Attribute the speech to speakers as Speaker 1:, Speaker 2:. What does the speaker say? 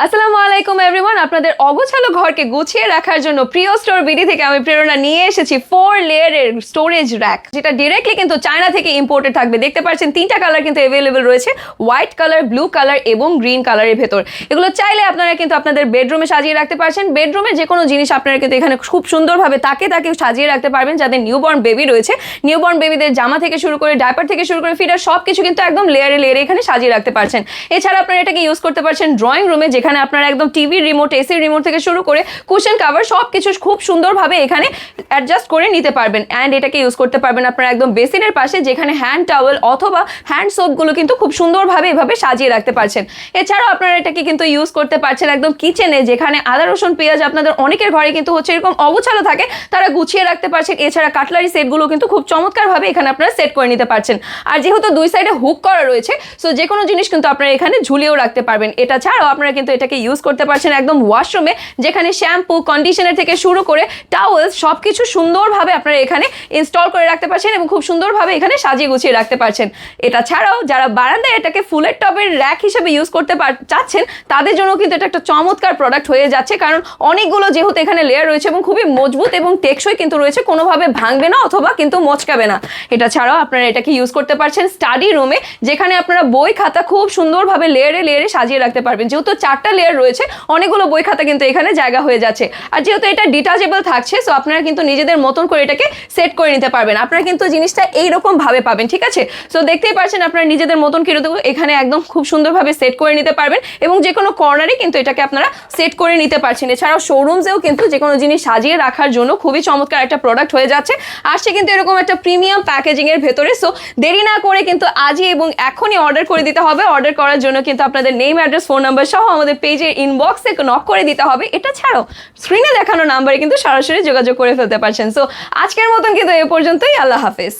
Speaker 1: আসসালামু আলাইকুম এভরিওয়ান, আপনাদের অগোছালো ঘরকে গুছিয়ে রাখার জন্য প্রিয় স্টোর বিডি থেকে আমি প্রেরণা নিয়ে এসেছি 4 লেয়ারের স্টোরেজ র্যাক, যেটা ডিরেক্টলি কিন্তু চায়না থেকে ইম্পোর্টেড থাকবে। দেখতে পাচ্ছেন 3টা কালার কিন্তু অ্যাভেলেবল রয়েছে, হোয়াইট কালার, ব্লু কালার এবং গ্রিন কালারের ভেতর। এগুলো চাইলে আপনারা কিন্তু আপনাদের বেডরুমে সাজিয়ে রাখতে পারছেন। বেডরুমে যে কোনো জিনিস আপনারা কিন্তু এখানে খুব সুন্দরভাবে তাকে সাজিয়ে রাখতে পারবেন। যাদের নিউবর্ন বেবি রয়েছে, নিউবর্ন বেবিদের জামা থেকে শুরু করে ডাইপার থেকে শুরু করে ফিডার সব কিছু কিন্তু একদম লেয়ারে লেয়ারে এখানে সাজিয়ে রাখতে পারছেন। এছাড়া আপনারা এটাকে ইউজ করতে পারছেন ড্রয়িং রুমে, যেখানে আপনারা একদম টিভি রিমোট, এসির রিমোট থেকে শুরু করে কুশন কাভার সব কিছু খুব সুন্দরভাবে এখানে অ্যাডজাস্ট করে নিতে পারবেন। অ্যান্ড এটাকে ইউজ করতে পারবেন আপনারা একদম বেসিনের পাশে, যেখানে হ্যান্ড টাওয়েল অথবা হ্যান্ড সোপগুলো কিন্তু খুব সুন্দরভাবে এভাবে সাজিয়ে রাখতে পারছেন। এছাড়াও আপনারা এটাকে কিন্তু ইউজ করতে পারছেন একদম কিচেনে, যেখানে আদা রসুন পেঁয়াজ আপনাদের অনেকের ঘরে কিন্তু হচ্ছে এরকম অগোছালো থাকে, তারা গুছিয়ে রাখতে পারছেন। এছাড়া কাটলারি সেটগুলো কিন্তু খুব চমৎকারভাবে এখানে আপনারা সেট করে নিতে পারছেন। আর যেহেতু দুই সাইডে হুক করা রয়েছে, সো যে কোনো জিনিস কিন্তু আপনারা এখানে ঝুলিয়েও রাখতে পারবেন। এটা ছাড়াও আপনারা কিন্তু এটাকে ইউজ করতে পারছেন একদম ওয়াশরুমে, যেখানে শ্যাম্পু, কন্ডিশনার থেকে শুরু করে টাওয়েলস সব কিছু সুন্দরভাবে আপনারা এখানে ইনস্টল করে রাখতে পারছেন এবং খুব সুন্দরভাবে এখানে সাজিয়ে গুছিয়ে রাখতে পারছেন। এটা ছাড়াও যারা বারান্দায় এটাকে ফুলের টবের র্যাক হিসেবে ইউজ করতে চাচ্ছেন, তাদের জন্য কিন্তু এটা একটা চমৎকার প্রোডাক্ট হয়ে যাচ্ছে, কারণ অনেকগুলো যেহেতু এখানে লেয়ার রয়েছে এবং খুবই মজবুত এবং টেকসই কিন্তু রয়েছে, কোনোভাবে ভাঙবে না অথবা কিন্তু মচকাবে না। এটা ছাড়াও আপনারা এটাকে ইউজ করতে পারছেন স্টাডি রুমে, যেখানে আপনারা বই খাতা খুব সুন্দরভাবে লেয়ারে লেয়ারে সাজিয়ে রাখতে পারবেন। যেহেতু 4টা লেয়ার রয়েছে, অনেকগুলো বই খাতা কিন্তু এখানে জায়গা হয়ে যাচ্ছে। আর যেহেতু এটা ডিটাচেবল থাকছে, সো আপনারা কিন্তু নিজেদের মতন করে এটাকে সেট করে নিতে পারবেন। আপনারা কিন্তু জিনিসটা এইরকম ভাবে পাবেন, ঠিক আছে? সো দেখতেই পাচ্ছেন আপনারা নিজেদের মতন করে এখানে একদম খুব সুন্দরভাবে সেট করে নিতে পারবেন এবং যে কোনো কর্নারে কিন্তু এটাকে আপনারা সেট করে নিতে পারছেন। এছাড়াও শোরুমসেও কিন্তু যে কোনো জিনিস সাজিয়ে রাখার জন্য খুবই চমৎকার একটা প্রোডাক্ট হয়ে যাচ্ছে। আসছে কিন্তু এরকম একটা প্রিমিয়াম প্যাকেজিং এর ভেতরে। সো দেরি না করে কিন্তু আজই এবং এখনই অর্ডার করে দিতে হবে। অর্ডার করার জন্য কিন্তু আপনাদের নেম, অ্যাড্রেস, ফোন নাম্বার সহ আমাদের পেজের ইনবক্সে নক করে দিতে হবে। এটা ছাড়াও স্ক্রিনে দেখানো নাম্বারে কিন্তু সরাসরি যোগাযোগ করে ফেলতে পারছেন। সো আজকের মতন কিন্তু এ পর্যন্তই। আল্লাহ হাফেজ।